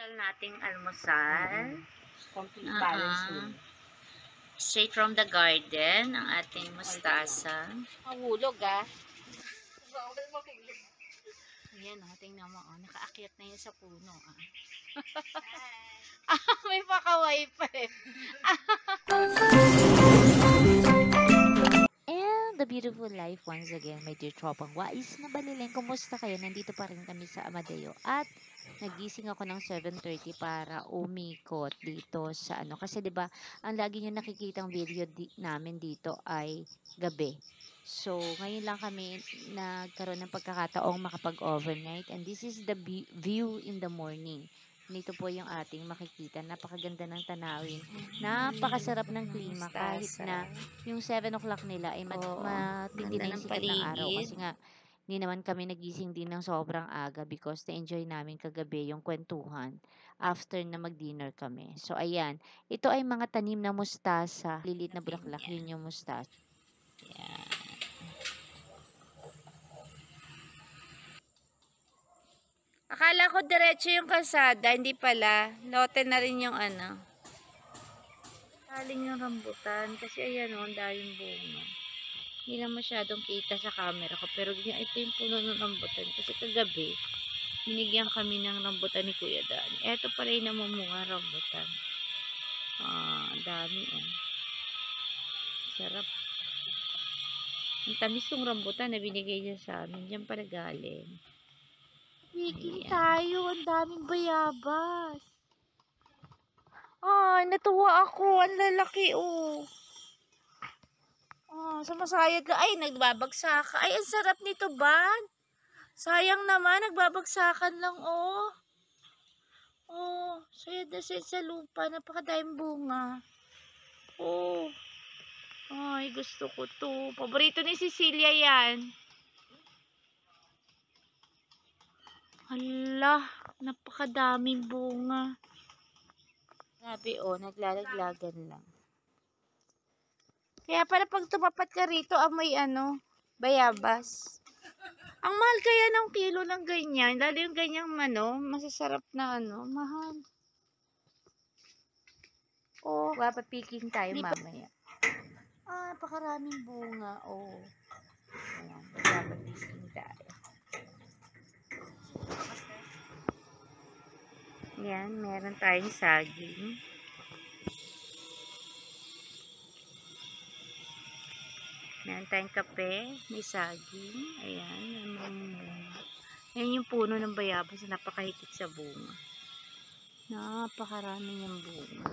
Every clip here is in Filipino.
Special nating almusal. Complete balance meal. Straight from the garden, ang ating mustasa. Mahulog Ayan tingnan mo nakaakyat na yun sa puno May pakaway pa And the beautiful life once again, my dear tropang wais na baliling. Kumusta kayo? Nandito pa rin kami sa Amadeo at nagising ako ng 7:30 para umikot dito sa kasi 'di ba ang lagi niyo nakikitang video namin dito ay gabi. So ngayon lang kami nagkaroon ng pagkakataong makapag-overnight, and this is the view in the morning. Nito po yung ating makikita. Napakaganda ng tanawin. Napakasarap ng klima kahit na yung 7 o'clock nila ay matindi na yung sikat ng araw. Kasi nga, hindi naman kami nagising din ng sobrang aga because na-enjoy namin kagabi yung kwentuhan after na mag-dinner kami. So, ayan. Ito ay mga tanim na mustasa. Lilit na bulaklak. Yun yung mustasa. Ayan. Akala ko diretso yung kalsada, hindi pala. Lote na rin yung Saling yung rambutan. Kasi ayan ang daming bunga. Hindi lang masyadong kita sa camera ko. Pero ito yung puno ng rambutan. Kasi kagabi, binigyan kami ng rambutan ni Kuya Dan. Eto pala yung namumunga rambutan. Ang dami Sarap. Ang tamis ng rambutan na binigay niya sa amin. Diyan pala galing. Picking tayo. Ang daming bayabas. Ay, natuwa ako. Ang lalaki, sumasayad lang. Ay, nagbabagsakan. Ay, ang sarap nito, Ban. Sayang naman, nagbabagsakan lang, sayad na sayad sa lupa. Napakadaming bunga. Ay, gusto ko to. Paborito ni Cecilia yan. Hala, napakadaming bunga. Grabe, naglalaglagan lang. Kaya pala pag tumapat ka rito, amoy bayabas. Ang mahal kaya ng kilo ng ganyan. Lalo yung ganyang masasarap na mahal. Papiking tayo mamaya. Napakaraming bunga, Ayan, papiking tayo. Ayan, meron tayong saging. Meron tayong kape, may saging. Ayan, ayan yung puno ng bayabas na napakahigit sa bunga. Napakarami ng bunga.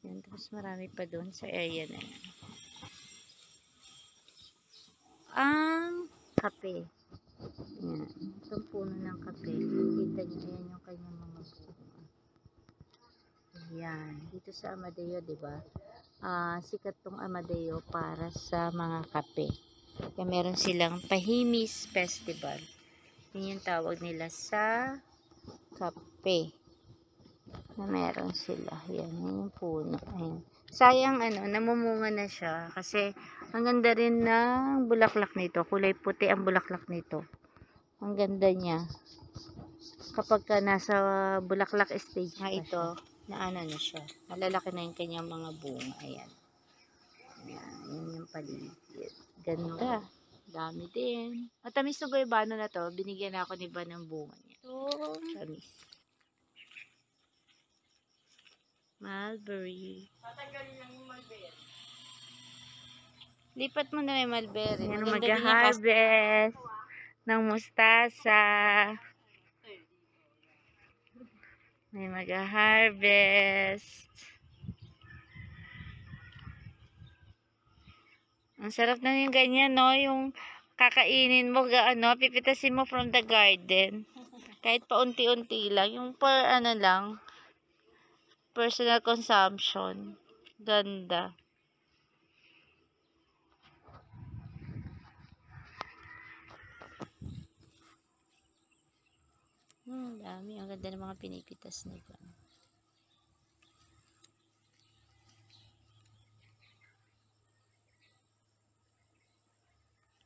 Ayan, tapos marami pa doon sa area na yan. Ang kape. Ayan, itong puno ng kape. Kita niyo, ayan yung kanyang mga bunga. Ayan, dito sa Amadeo, diba? Sikat tong Amadeo para sa mga kape. Kaya meron silang Pahimis Festival. Yun yung tawag nila sa kape. Na meron sila. Yan yung puno. Ayan. Sayang namumunga na siya. Kasi ang ganda rin ng bulaklak nito. Kulay puti ang bulaklak nito. Ang ganda niya. Kapag ka nasa bulaklak stage na ito, na siya. Malalaki na yung kanyang mga bunga. Ayan. Ayan. Yan yung paligid. Ganda. Dami din. Matamis na guayabano na to. Binigyan na ako ni Ban ng bunga niya. Tamis. Mulberry. Tatanggalin lang yung mulberry. Lipat mo na yung mulberry. Yan mag-harvest ng mustasa. May mag-harvest. Ang sarap na yung ganyan, no? Yung kakainin mo, pipitasin mo from the garden. Kahit pa unti-unti lang. Yung lang, personal consumption. Ganda. Dami. Ang ganda ng mga pinipitas nila.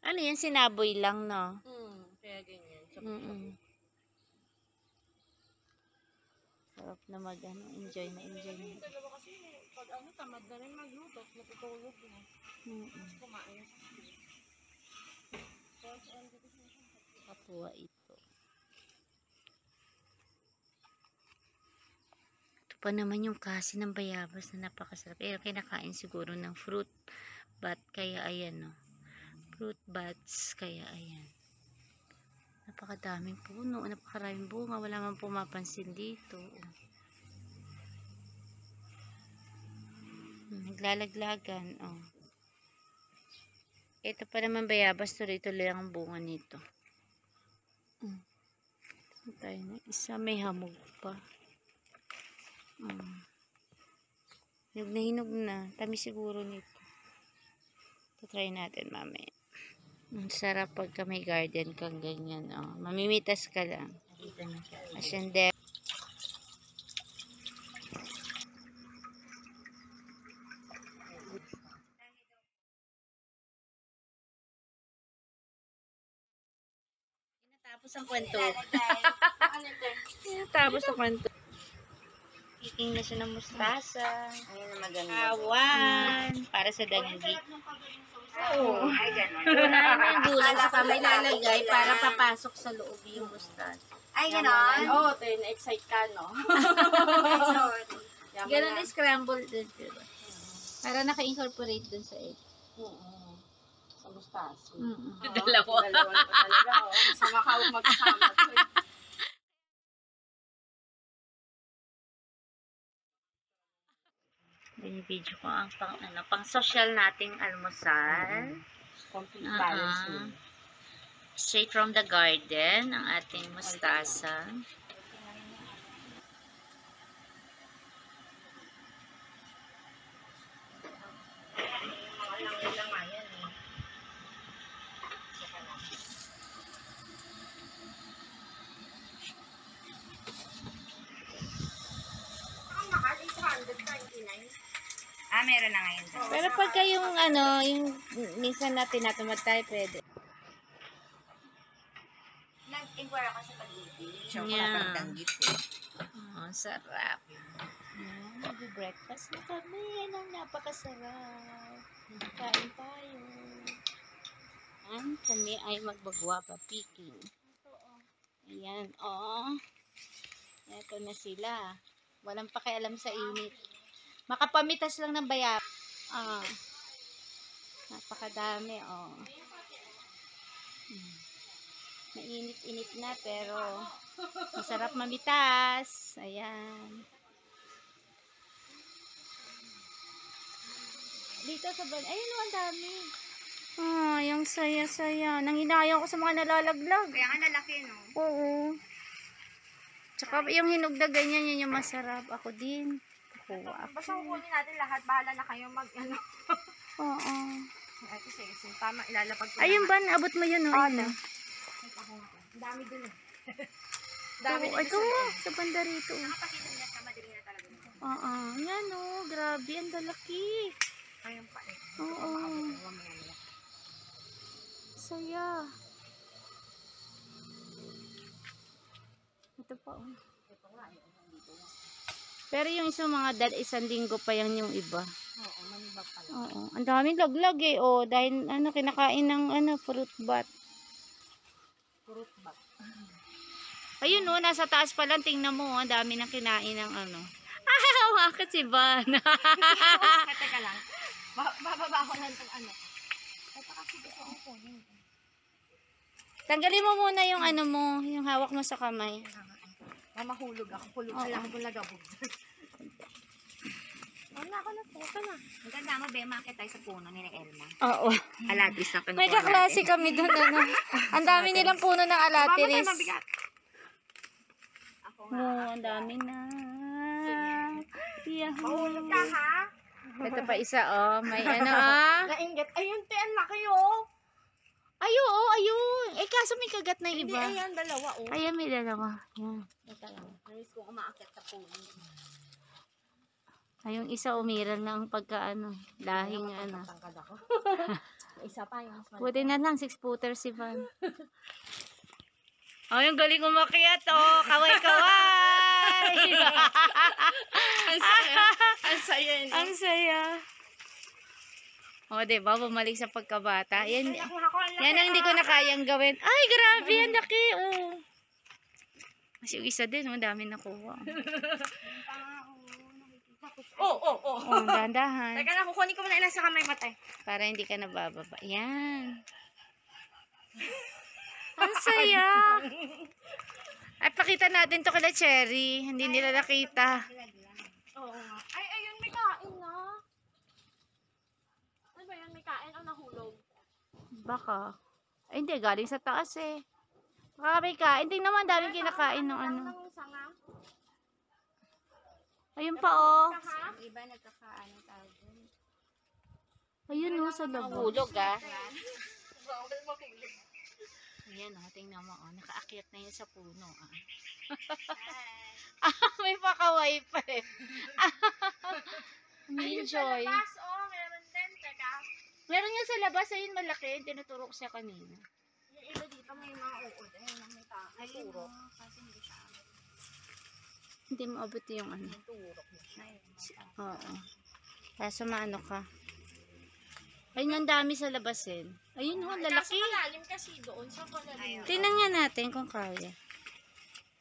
Ano yan? Sinaboy lang, no? Kaya ganyan. sarap na enjoy na enjoy na. Dalawa kasi, pag tamad na rin magluto, natutulog na. Kumain. Kapwa ito. Ito pa naman yung kasi ng bayabas na napakasarap. Kinakain siguro ng fruit bat. Kaya ayan, no. Fruit bats. Kaya ayan. Napakadaming puno. Napakaraming bunga. Wala man pumapansin dito. Naglalaglagan. Oh. Ito pa naman bayabas. Tuloy-tuloy ang bunga nito. Tayo na isa. May hamog pa. Hinog na hinog na. Tamis siguro nito. Try natin mamaya. Ang sarap pagka may garden kang ganyan. Oh. Mamimitas ka lang. Asyende. Tapos ang kwento. Tapos ang kwento. Picking na siya ng mustasa. Ayun na maganda. Awan. Para sa danggi. Oo. Ay, gano'n. Unahin mo yung gulay sa may lalagay para papasok sa loob yung mustasa. Ay, gano'n? Oo, na-excite ka, no? Ganun na scrambled din. Para naka-incorporate dun sa egg. Sa mustasa. Dalawa. Dalawa pa talaga. Masama ka magkasama. Binibidyo ko ang pang social nating almusal. Complete balance din. Straight from the garden, ang ating mustasa. Meron na ngayon. Pero pagka yung yung minsan na tinatamad tayo, pwede. Nag-inquire ako sa pag-ibig. Siya ko natanggit eh. Sarap. Mag-breakfast na kami. Yan ang napakasarap. Kain tayo. Kami ay magbagwa pa picking. Ayan, Ito na sila. Walang pakialam sa init. Makapamitas lang ng bayab. Napakadami, Mainit-init na pero masarap mamitas. Ayan. Dito sa ayun, ang dami. Yung saya-saya. Nanghinayang ko sa mga nalalaglag. Kaya nga nalaki, no? Oo. Tsaka yung hinog na ganyan, yun yung masarap. Ako din. Basta kukunin natin lahat. Bahala na kayo mag-ano. Oo. Ay, sige. Tama, ilalapag ko. Ayun ba? Abot mo yun, Ano? Ang dami dun eh. Dami din ito, sa banda rito. Nakapakita niya sa madali na talaga. Yan grabe, ang dalaki. Ayun pa eh. Oo. Saya. Ito pa, Pero yung isang mga isang linggo pa yan yung iba. Oo, manibag pala. Oo. Ang daming laglag eh. Dahil kinakain ng fruit bat. Fruit bat. Ayun nasa taas pa lang. Tingnan mo, ang dami nang kinain ng Bakit si Van? Teka lang. Bababa ako lang itong Ito kasi gusto ko kunin. Tanggalin mo muna yung yung hawak mo sa kamay. Mamahulog ako. Hulog na lang kung lagabog. Wala ako na po. Ang ganda mo, be, makit tayo sa puno ni Elma. Oo. Alatis na pinukuha May kaklase kami doon. Ang dami nilang puno ng alatiris. mabigat. Ako nga. Ang dami na. Mahulog ka, ha? Ito pa isa, May Nainggit. Ayun, te, ang laki, Ayun. Kaso may kagat na Hindi, iba. ayan, dalawa, Ayan, may dalawa. Yan. Ito lang. Nais kong umaakit sa puno. Yung isa umiral ng pagka lahing Tangkad ako. Isa pa yung mas Buti na lang, 6-footer si Van. Yung galing umakyat, kaway-kaway! Ay! Ang saya. Ang saya, no? Ang saya. O, diba? Bumalik sa pagkabata. Yan, Ay, nakuha ko ang laki. yan ang hindi ko na kayang gawin. Ay, grabe. Ang laki. Oh. Kasi yung isa din. Ang dami nakuha. Oo. Oh, dahan-dahan. Teka lang, kukunin ko muna ilan sa kamay matay. Para hindi ka nabababa. Yan. Ang saya. Ay, pakita natin to kila Cherry. Hindi nila nakita. Oo nga. Ay, ayun, may kain na. Ano ba yan? May kain o nahulog? Baka. Ay, hindi. Galing sa taas eh. Baka may kain. Tingnan mo, ang daming kinakain ng ano. Ng sanga. Ayun pa oh. Sanga? Iba nagkakaano tawag. Ayun oh, sa labo. Hulog ah. Ayan oh, tingnan mo oh. Nakaakyat na yun sa puno ah. May pakaway pa eh. Ayun sa Enjoy. labas, oh. Meron din. Teka. Meron nga sa labas, ayun malaki. Tinuturo ko siya kanina. Yung iba dito may mga uod. Ayun, may turo. Kasi hindi siya. Hindi mo abot yung ano. Turok mo siya. Oo. Kaso maano ka. Ayun ang dami sa labas eh. Ayun oh, lalaki. Kaso malalim kasi doon. Sa malalim. Tingnan nga natin kung kaya.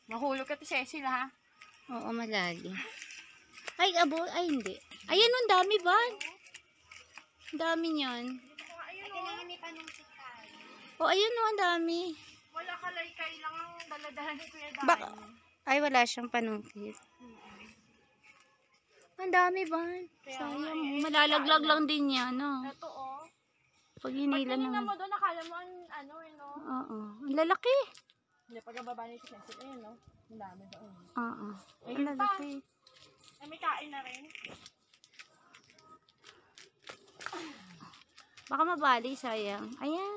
Mahulog ka to Cecil, ha? Oo, malalim. Ay, abo, ay hindi. Ayan, ang dami ba? Ang dami niyan. Ayun, oh. May panungkit tayo. Oh, ayun oh, ang dami. Wala kalaykay lang ang daladala ni Kuya Dani. Baka, ay, wala siyang panungkit. Ang dami ba? Sayang, malalaglag lang din yan, no? Ito, oh. Pag Pag hinila tinignan ng... mo doon, nakala mo ang ano, no? Oo, ang lalaki. Hindi, pagkababa ni Cecil, ayun, no? Ang dami doon. Oo, ang Ayun pa. lalaki. Ay, may kain na rin. Baka mabali, sayang. Ayan.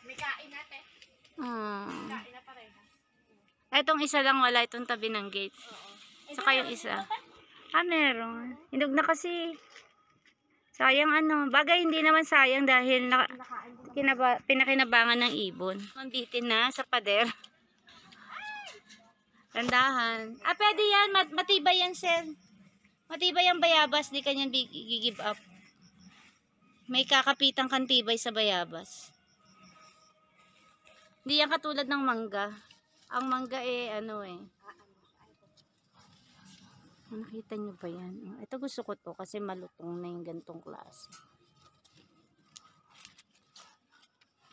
May kain na, te. Hmm. Kain na pareha. Etong isa lang wala, itong tabi ng gate. Oo. Saka yung isa. Ah, meron. Hinog na kasi. Sayang ano. Bagay, hindi naman sayang dahil Nakain din. pinakinabangan ng ibon. Mambitin na sa pader. Tandahan. Ah, pwede yan. Matibay yan, Sel. Matibay ang bayabas. Di kanyan give up. May kakapitang kantibay sa bayabas. Hindi yan katulad ng mangga. Ang mangga ano nakita nyo ba yan? Oh, ito gusto ko to kasi malutong na yung gantong klase.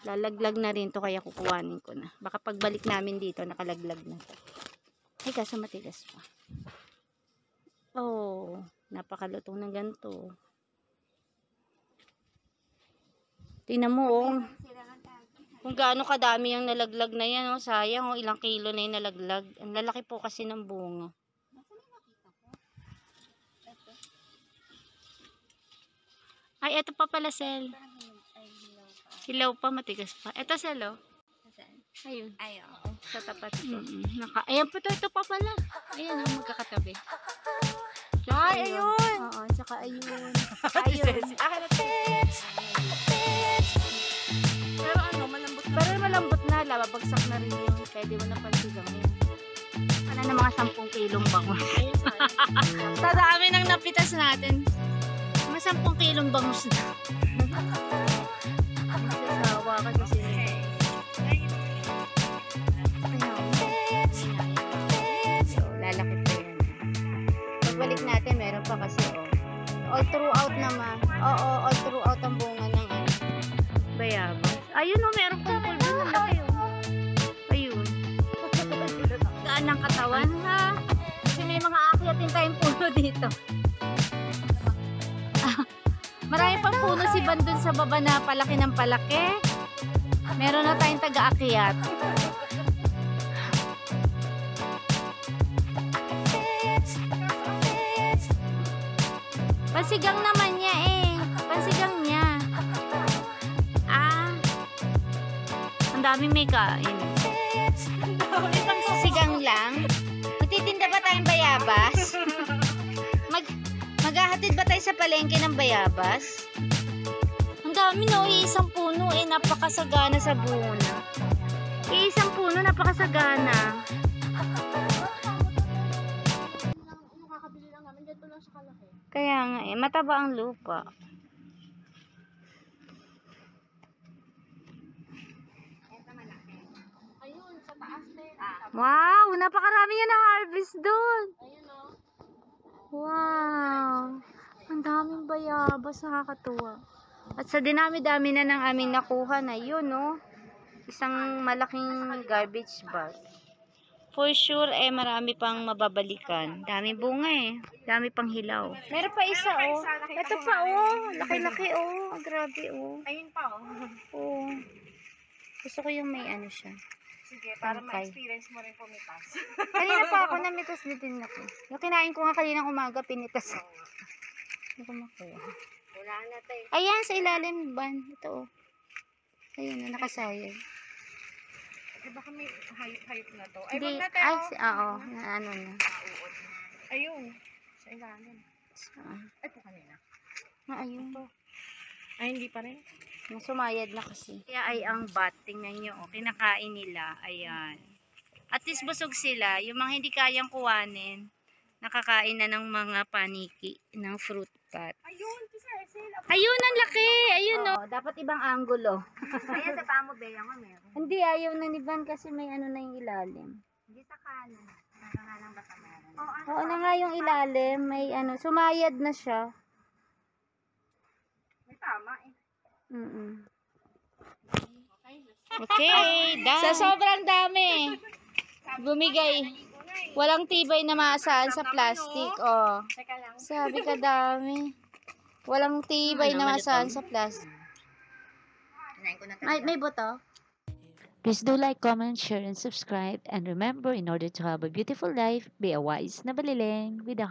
Lalaglag na rin to kaya kukuhanin ko na. Baka pagbalik namin dito nakalaglag na to. Ay kaso matigas pa. Oh, napakalutong ng ganito. Tingnan mo oh. Kung gaano kadami yung nalaglag na yan, oh, sayang, oh, ilang kilo na yung nalaglag. Ang lalaki po kasi ng bunga. Ay, eto pa pala, Sel. Hilaw pa, matigas pa. Eto, Sel, oh. Ayun. Ay, Sa tapat ko. Ayan po, ito pa pala. Ayan, oh, magkakatabi. Ay, ayun. Oo, tsaka ayun. Ayun. Akin na, te. Pero ano, malambot na. Pero malambot na, lababagsak na rin yun. Pwede mo na pansigang yun. Ano na mga 10 kilong bangus. Sa dami ng napitas natin. Mga 10 kilong bangus na. Sasawa ka kasi. So, lalaki pa yan. Pagbalik natin, meron pa kasi, oh. All throughout naman. Oo, all throughout ang bunga ng bayabas. Ayun oh, meron pong pulbo na laki oh. Ayun. Gaan ng katawan ha. Kasi may mga aakyatin tayong puno dito. Marami pang puno si Van dun sa baba na palaki ng palaki. Meron na tayong taga-akyat. Pansigang naman niya eh. Pansigang niya. Ang daming may kain. Sigang lang. Magtitinda ba tayong bayabas? Maghahatid ba tayo sa palengke ng bayabas? Ang dami no, isang puno eh, napakasagana sa bunga. Iisang puno, napakasagana. Yung kakabili lang namin, dito lang siya kalaki. Kaya nga eh, mataba ang lupa. Ito malaki. Ayun, sa taas din. Wow, napakarami yan na harvest doon. Ayun o. Wow. Ang daming bayabas, nakakatuwa. At sa dinami-dami na ng aming nakuha na yun, no? Isang malaking garbage bag. For sure, marami pang mababalikan. Dami bunga eh. Dami pang hilaw. Meron pa isa, oh. Ito pa, oh. Laki-laki, oh. Grabe, oh. Ayun pa o. Oh. Gusto ko yung may ano siya. Sige, para Okay. ma-experience mo rin pumitas. Kanina pa ako namitas din ako. Yung kinain ko nga kaninang umaga, pinitas. Hindi ko makuha. Wala na tayo. Ayan, sa ilalim, ban. Ito, oh. Ayun, nakasayad. Eh, baka may hayop na to. Ay, Hindi, wag na tayo. ay, oo, na ano na. Uod. Ayun. Sa ilalim. Ay, ito kanina. Ayun. Ay, hindi pa rin. Sumayad na kasi. Kaya ay ang bat, tingnan nyo, oh, kinakain nila. Ayan. At least busog sila. Yung mga hindi kayang kuwanin, nakakain na ng mga paniki ng fruit bat. Ayun, Sir. Ayun, ang laki! Ayun, no? Dapat ibang angulo. Ayan, sa pamo, Bea nga meron. Hindi, ayaw na ni Van kasi may ano na yung ilalim. Hindi sa kanan. Nasa kanan ba sa meron? Oo, ano? Oo na nga yung ilalim, may ano, sumayad na siya. May tama eh. Okay, done. Sa sobrang dami. Bumigay. Walang tibay na maasahan sa plastic. Oh. Teka lang. Sabi ka dami. Walang tibay na maasahan sa plastic. Kinain ko na May buto? Please do like, comment, share, and subscribe. And remember, in order to have a beautiful life, be a wise na baliling with a